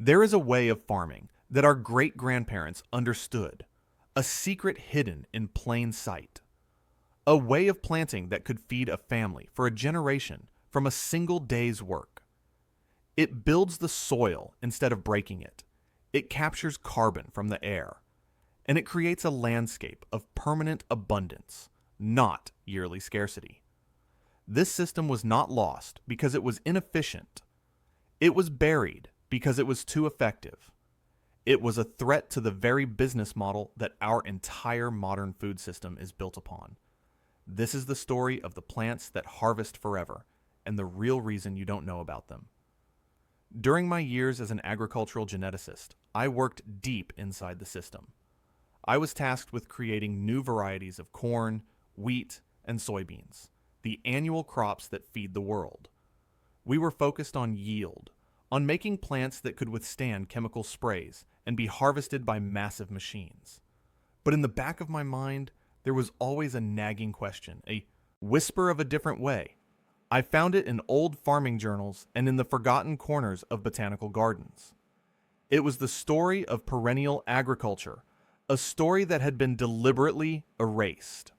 There is a way of farming that our great-grandparents understood, a secret hidden in plain sight. A way of planting that could feed a family for a generation from a single day's work. It builds the soil instead of breaking it. It captures carbon from the air. And it creates a landscape of permanent abundance, not yearly scarcity. This system was not lost because it was inefficient. It was buried because it was too effective. It was a threat to the very business model that our entire modern food system is built upon. This is the story of the plants that harvest forever, and the real reason you don't know about them. During my years as an agricultural geneticist, I worked deep inside the system. I was tasked with creating new varieties of corn, wheat, and soybeans, the annual crops that feed the world. We were focused on yield, on making plants that could withstand chemical sprays and be harvested by massive machines. But in the back of my mind, there was always a nagging question, a whisper of a different way. I found it in old farming journals and in the forgotten corners of botanical gardens. It was the story of perennial agriculture, a story that had been deliberately erased.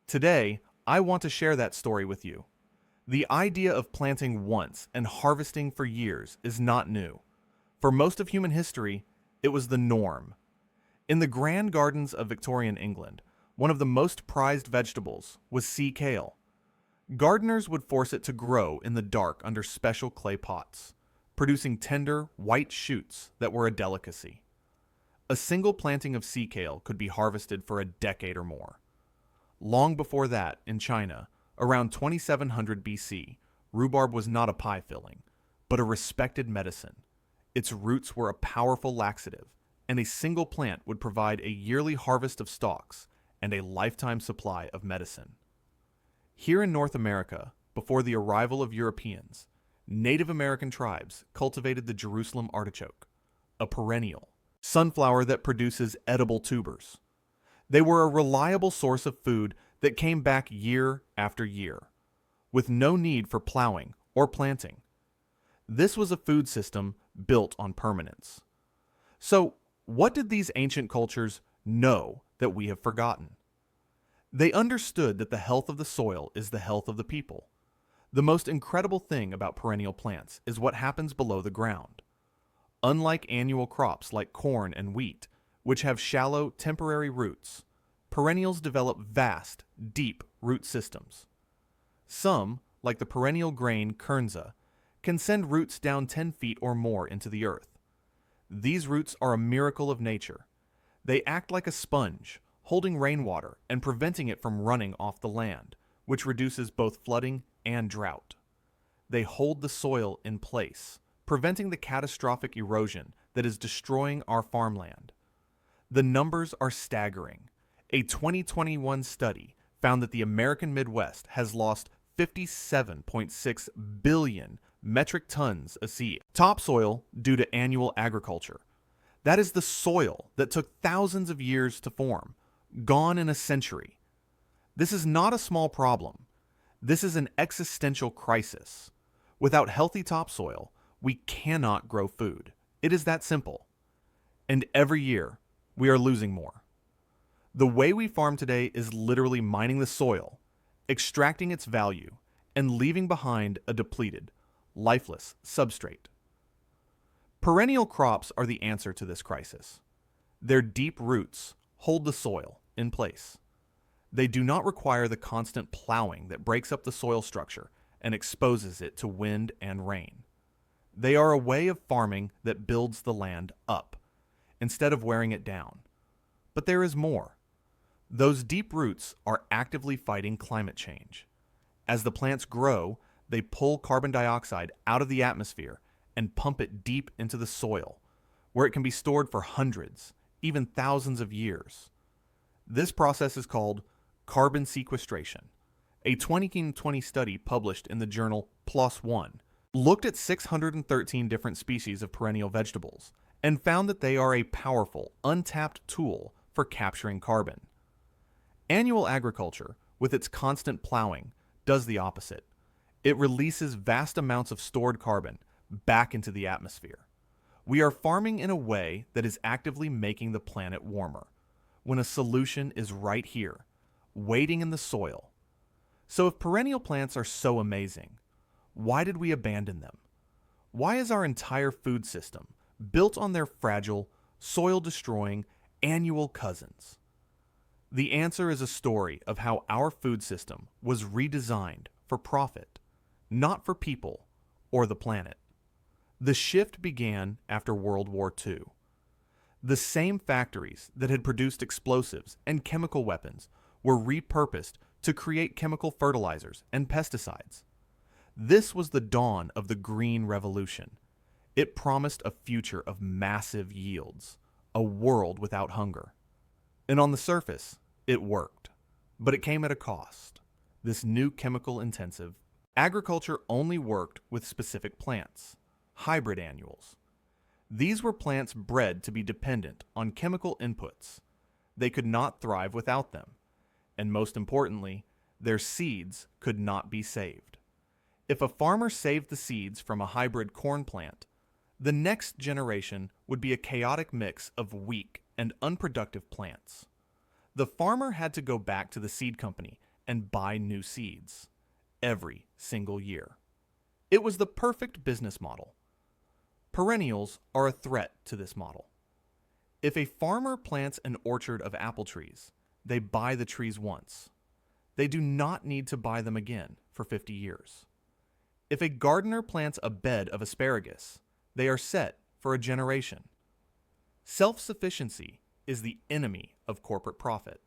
Today, I want to share that story with you. The idea of planting once and harvesting for years is not new. For most of human history, it was the norm. In the grand gardens of Victorian England, one of the most prized vegetables was sea kale. Gardeners would force it to grow in the dark under special clay pots, producing tender, white shoots that were a delicacy. A single planting of sea kale could be harvested for a decade or more. Long before that, in China, around 2700 BC, rhubarb was not a pie filling, but a respected medicine. Its roots were a powerful laxative, and a single plant would provide a yearly harvest of stalks and a lifetime supply of medicine. Here in North America, before the arrival of Europeans, Native American tribes cultivated the Jerusalem artichoke, a perennial, sunflower that produces edible tubers. They were a reliable source of food that came back year after year, with no need for plowing or planting. This was a food system built on permanence. So, what did these ancient cultures know that we have forgotten? They understood that the health of the soil is the health of the people. The most incredible thing about perennial plants is what happens below the ground. Unlike annual crops like corn and wheat, which have shallow, temporary roots, perennials develop vast, deep root systems. Some, like the perennial grain kernza, can send roots down 10 feet or more into the earth. These roots are a miracle of nature. They act like a sponge, holding rainwater and preventing it from running off the land, which reduces both flooding and drought. They hold the soil in place, preventing the catastrophic erosion that is destroying our farmland. The numbers are staggering. A 2021 study found that the American Midwest has lost 57.6 billion metric tons of seed topsoil due to annual agriculture. That is the soil that took thousands of years to form, gone in a century. This is not a small problem. This is an existential crisis. Without healthy topsoil, we cannot grow food. It is that simple. And every year, we are losing more. The way we farm today is literally mining the soil, extracting its value, and leaving behind a depleted, lifeless substrate. Perennial crops are the answer to this crisis. Their deep roots hold the soil in place. They do not require the constant plowing that breaks up the soil structure and exposes it to wind and rain. They are a way of farming that builds the land up, instead of wearing it down. But there is more. Those deep roots are actively fighting climate change. As the plants grow, they pull carbon dioxide out of the atmosphere and pump it deep into the soil, where it can be stored for hundreds, even thousands of years. This process is called carbon sequestration. A 2020 study published in the journal PLOS ONE looked at 613 different species of perennial vegetables and found that they are a powerful, untapped tool for capturing carbon. Annual agriculture, with its constant plowing, does the opposite. It releases vast amounts of stored carbon back into the atmosphere. We are farming in a way that is actively making the planet warmer, when a solution is right here, waiting in the soil. So if perennial plants are so amazing, why did we abandon them? Why is our entire food system built on their fragile, soil-destroying, annual cousins? The answer is a story of how our food system was redesigned for profit, not for people or the planet. The shift began after World War II. The same factories that had produced explosives and chemical weapons were repurposed to create chemical fertilizers and pesticides. This was the dawn of the Green Revolution. It promised a future of massive yields, a world without hunger. And on the surface, it worked. But it came at a cost. This new chemical-intensive agriculture only worked with specific plants, hybrid annuals. These were plants bred to be dependent on chemical inputs. They could not thrive without them. And most importantly, their seeds could not be saved. If a farmer saved the seeds from a hybrid corn plant, the next generation would be a chaotic mix of weak and unproductive plants. The farmer had to go back to the seed company and buy new seeds every single year. It was the perfect business model. Perennials are a threat to this model. If a farmer plants an orchard of apple trees, they buy the trees once. They do not need to buy them again for 50 years. If a gardener plants a bed of asparagus, they are set for a generation. Self-sufficiency is the enemy of corporate profit.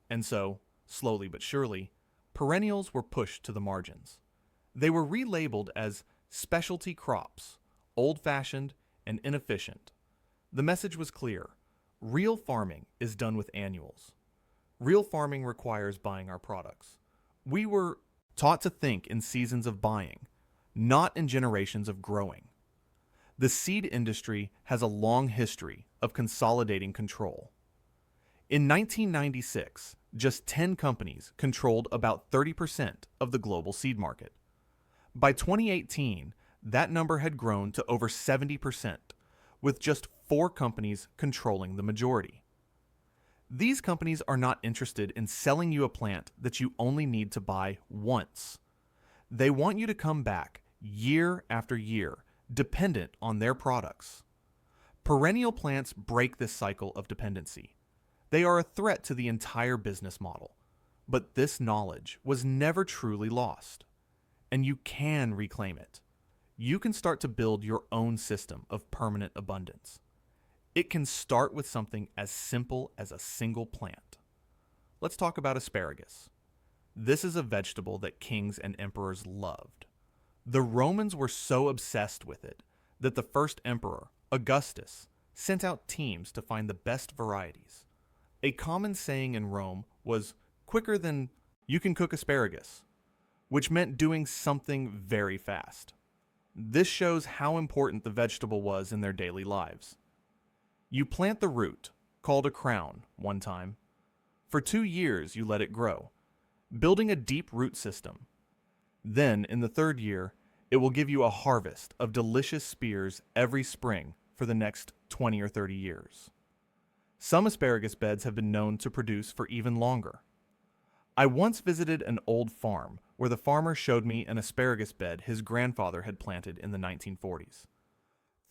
And so, slowly but surely, perennials were pushed to the margins. They were relabeled as specialty crops, old-fashioned and inefficient. The message was clear. Real farming is done with annuals. Real farming requires buying our products. We were taught to think in seasons of buying, not in generations of growing. The seed industry has a long history of consolidating control. In 1996, just 10 companies controlled about 30% of the global seed market. By 2018, that number had grown to over 70%, with just 4 companies controlling the majority. These companies are not interested in selling you a plant that you only need to buy once. They want you to come back year after year, dependent on their products. Perennial plants break this cycle of dependency. They are a threat to the entire business model. But this knowledge was never truly lost. And you can reclaim it. You can start to build your own system of permanent abundance. It can start with something as simple as a single plant. Let's talk about asparagus. This is a vegetable that kings and emperors loved. The Romans were so obsessed with it that the first emperor, Augustus, sent out teams to find the best varieties. A common saying in Rome was quicker than you can cook asparagus, which meant doing something very fast. This shows how important the vegetable was in their daily lives. You plant the root, called a crown, one time. For 2 years you let it grow, building a deep root system. Then, in the 3rd year, it will give you a harvest of delicious spears every spring for the next 20 or 30 years. Some asparagus beds have been known to produce for even longer. I once visited an old farm where the farmer showed me an asparagus bed his grandfather had planted in the 1940s.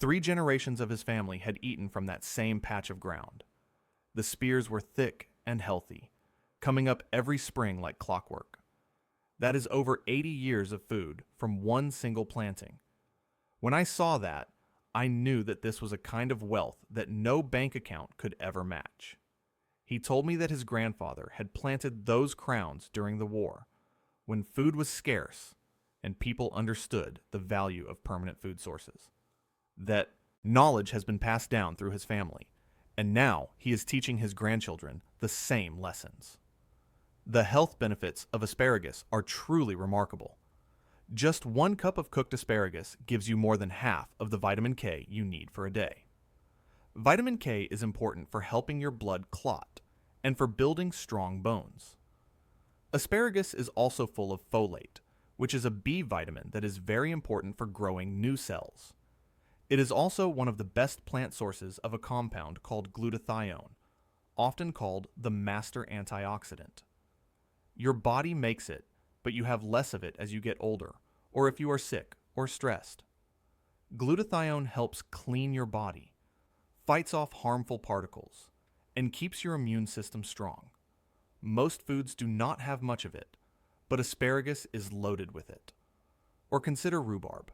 3 generations of his family had eaten from that same patch of ground. The spears were thick and healthy, coming up every spring like clockwork. That is over 80 years of food from one single planting. When I saw that, I knew that this was a kind of wealth that no bank account could ever match. He told me that his grandfather had planted those crowns during the war, when food was scarce and people understood the value of permanent food sources. That knowledge has been passed down through his family, and now he is teaching his grandchildren the same lessons. The health benefits of asparagus are truly remarkable. Just 1 cup of cooked asparagus gives you more than half of the vitamin K you need for a day. Vitamin K is important for helping your blood clot and for building strong bones. Asparagus is also full of folate, which is a B vitamin that is very important for growing new cells. It is also one of the best plant sources of a compound called glutathione, often called the master antioxidant. Your body makes it, but you have less of it as you get older, or if you are sick or stressed. Glutathione helps clean your body, fights off harmful particles, and keeps your immune system strong. Most foods do not have much of it, but asparagus is loaded with it. Or consider rhubarb.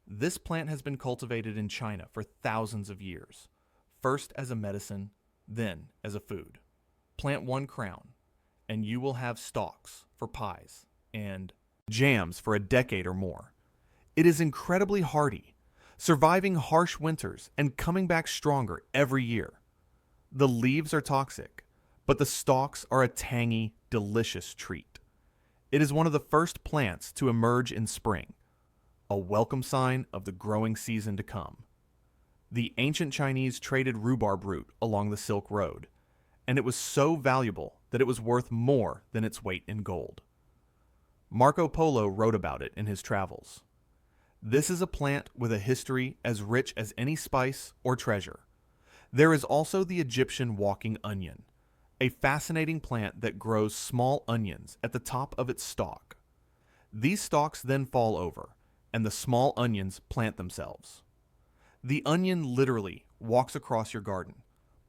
This plant has been cultivated in China for thousands of years, first as a medicine, then as a food. Plant one crown, and you will have stalks for pies and jams for a decade or more. It is incredibly hardy, surviving harsh winters and coming back stronger every year. The leaves are toxic, but the stalks are a tangy, delicious treat. It is one of the first plants to emerge in spring, a welcome sign of the growing season to come. The ancient Chinese traded rhubarb root along the Silk Road, and it was so valuable that it was worth more than its weight in gold. Marco Polo wrote about it in his travels. This is a plant with a history as rich as any spice or treasure. There is also the Egyptian walking onion, a fascinating plant that grows small onions at the top of its stalk. These stalks then fall over, and the small onions plant themselves. The onion literally walks across your garden,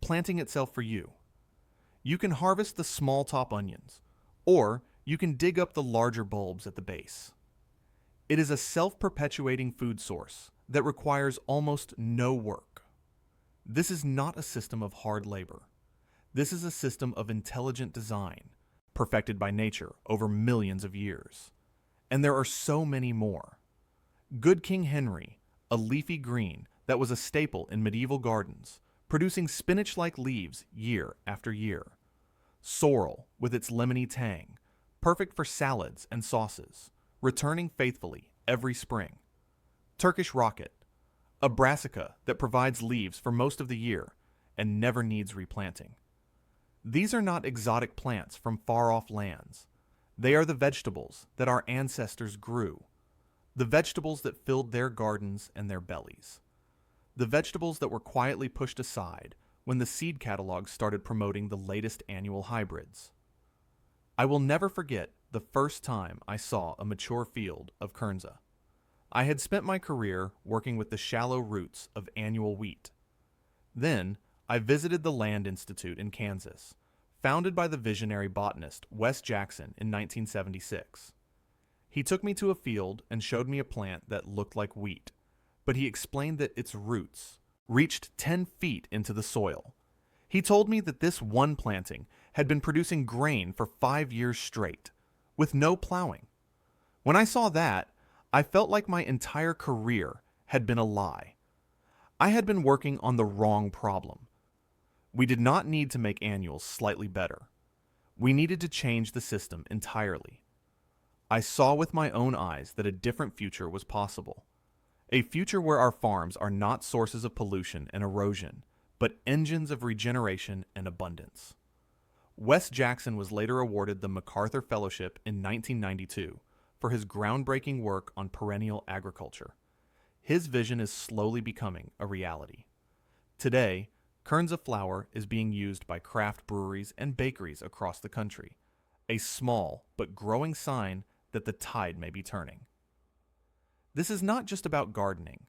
planting itself for you. You can harvest the small top onions, or you can dig up the larger bulbs at the base. It is a self-perpetuating food source that requires almost no work. This is not a system of hard labor. This is a system of intelligent design, perfected by nature over millions of years. And there are so many more. Good King Henry, a leafy green that was a staple in medieval gardens, producing spinach-like leaves year after year. Sorrel, with its lemony tang, perfect for salads and sauces, returning faithfully every spring. Turkish rocket, a brassica that provides leaves for most of the year and never needs replanting. These are not exotic plants from far-off lands. They are the vegetables that our ancestors grew, the vegetables that filled their gardens and their bellies, the vegetables that were quietly pushed aside when the seed catalogs started promoting the latest annual hybrids. I will never forget the first time I saw a mature field of Kernza. I had spent my career working with the shallow roots of annual wheat. Then, I visited the Land Institute in Kansas, founded by the visionary botanist Wes Jackson in 1976. He took me to a field and showed me a plant that looked like wheat, but he explained that its roots reached 10 feet into the soil. He told me that this one planting had been producing grain for 5 years straight, with no plowing. When I saw that, I felt like my entire career had been a lie. I had been working on the wrong problem. We did not need to make annuals slightly better. We needed to change the system entirely. I saw with my own eyes that a different future was possible. A future where our farms are not sources of pollution and erosion, but engines of regeneration and abundance. Wes Jackson was later awarded the MacArthur Fellowship in 1992 for his groundbreaking work on perennial agriculture. His vision is slowly becoming a reality. Today, Kernza flour is being used by craft breweries and bakeries across the country, a small but growing sign that the tide may be turning. This is not just about gardening.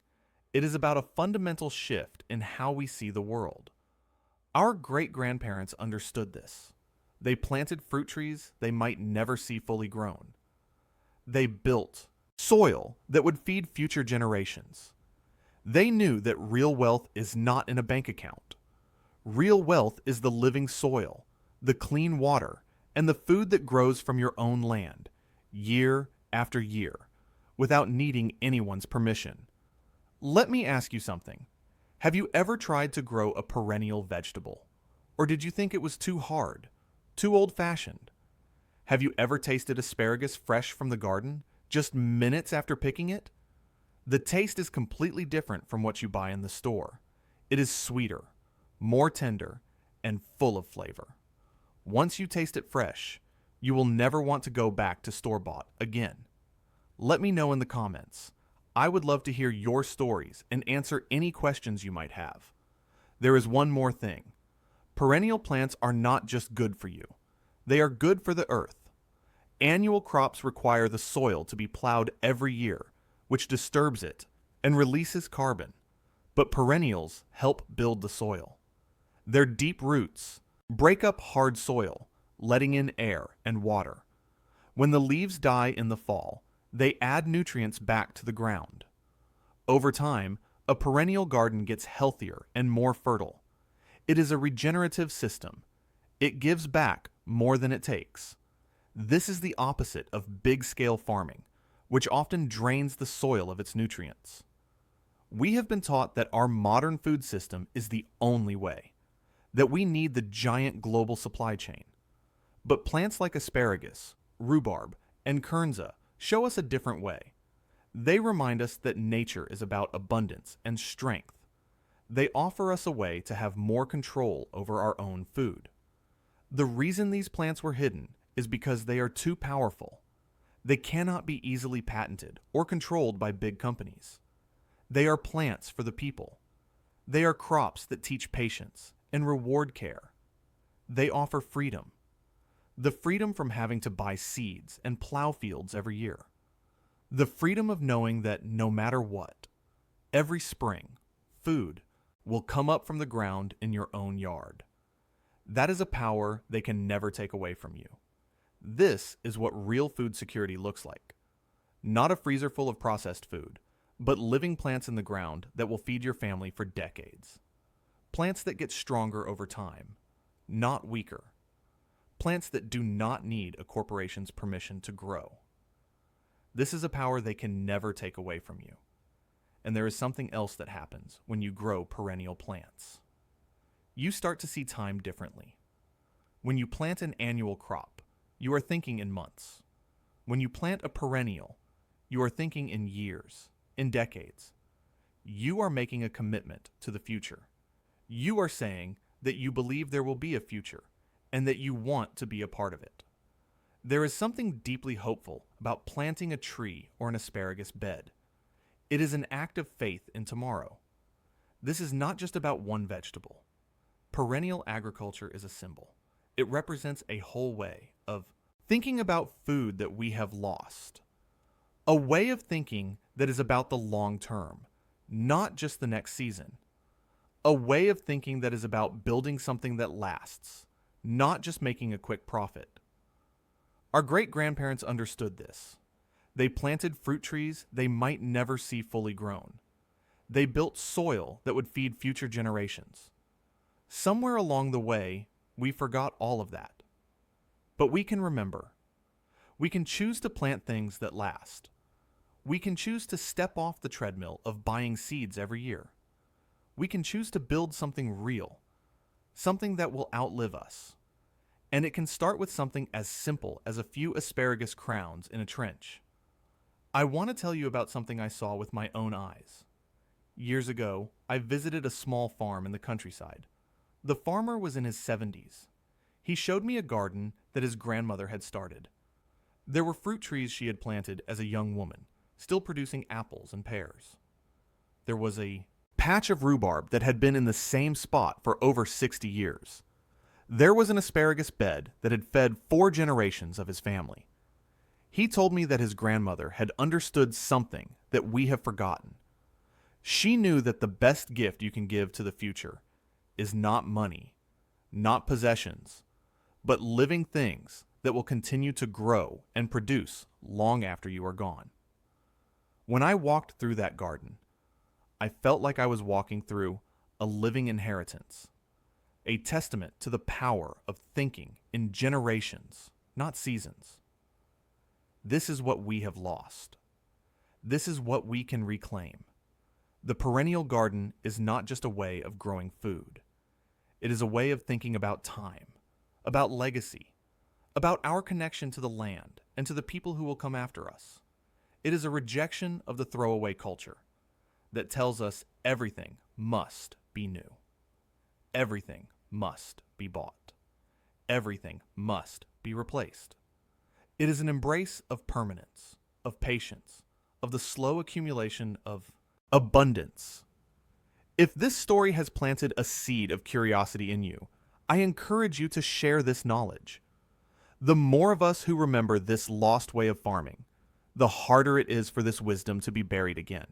It is about a fundamental shift in how we see the world. Our great-grandparents understood this. They planted fruit trees they might never see fully grown. They built soil that would feed future generations. They knew that real wealth is not in a bank account. Real wealth is the living soil, the clean water, and the food that grows from your own land, year after year, without needing anyone's permission. Let me ask you something. Have you ever tried to grow a perennial vegetable? Or did you think it was too hard, too old-fashioned? Have you ever tasted asparagus fresh from the garden, just minutes after picking it? The taste is completely different from what you buy in the store. It is sweeter, more tender, and full of flavor. Once you taste it fresh, you will never want to go back to store-bought again. Let me know in the comments. I would love to hear your stories and answer any questions you might have. There is one more thing. Perennial plants are not just good for you. They are good for the earth. Annual crops require the soil to be plowed every year, which disturbs it and releases carbon. But perennials help build the soil. Their deep roots break up hard soil, letting in air and water. When the leaves die in the fall, they add nutrients back to the ground. Over time, a perennial garden gets healthier and more fertile. It is a regenerative system. It gives back more than it takes. This is the opposite of big-scale farming, which often drains the soil of its nutrients. We have been taught that our modern food system is the only way, that we need the giant global supply chain. But plants like asparagus, rhubarb, and kernza show us a different way. They remind us that nature is about abundance and strength. They offer us a way to have more control over our own food. The reason these plants were hidden is because they are too powerful. They cannot be easily patented or controlled by big companies. They are plants for the people. They are crops that teach patience and reward care. They offer freedom. The freedom from having to buy seeds and plow fields every year. The freedom of knowing that no matter what, every spring, food will come up from the ground in your own yard. That is a power they can never take away from you. This is what real food security looks like. Not a freezer full of processed food, but living plants in the ground that will feed your family for decades. Plants that get stronger over time, not weaker. Plants that do not need a corporation's permission to grow. This is a power they can never take away from you. And there is something else that happens when you grow perennial plants. You start to see time differently. When you plant an annual crop, you are thinking in months. When you plant a perennial, you are thinking in years, in decades. You are making a commitment to the future. You are saying that you believe there will be a future and that you want to be a part of it. There is something deeply hopeful about planting a tree or an asparagus bed. It is an act of faith in tomorrow. This is not just about one vegetable. Perennial agriculture is a symbol. It represents a whole way of thinking about food that we have lost. A way of thinking that is about the long term, not just the next season. A way of thinking that is about building something that lasts, not just making a quick profit. Our great-grandparents understood this. They planted fruit trees they might never see fully grown. They built soil that would feed future generations. Somewhere along the way, we forgot all of that. But we can remember. We can choose to plant things that last. We can choose to step off the treadmill of buying seeds every year. We can choose to build something real, something that will outlive us. And it can start with something as simple as a few asparagus crowns in a trench. I want to tell you about something I saw with my own eyes. Years ago, I visited a small farm in the countryside. The farmer was in his 70s. He showed me a garden that his grandmother had started. There were fruit trees she had planted as a young woman, still producing apples and pears. There was a patch of rhubarb that had been in the same spot for over 60 years. There was an asparagus bed that had fed 4 generations of his family. He told me that his grandmother had understood something that we have forgotten. She knew that the best gift you can give to the future is not money, not possessions, but living things that will continue to grow and produce long after you are gone. When I walked through that garden, I felt like I was walking through a living inheritance, a testament to the power of thinking in generations, not seasons. This is what we have lost. This is what we can reclaim. The perennial garden is not just a way of growing food. It is a way of thinking about time, about legacy, about our connection to the land and to the people who will come after us. It is a rejection of the throwaway culture that tells us everything must be new. Everything must be bought. Everything must be replaced. It is an embrace of permanence, of patience, of the slow accumulation of abundance. If this story has planted a seed of curiosity in you, I encourage you to share this knowledge. The more of us who remember this lost way of farming, the harder it is for this wisdom to be buried again.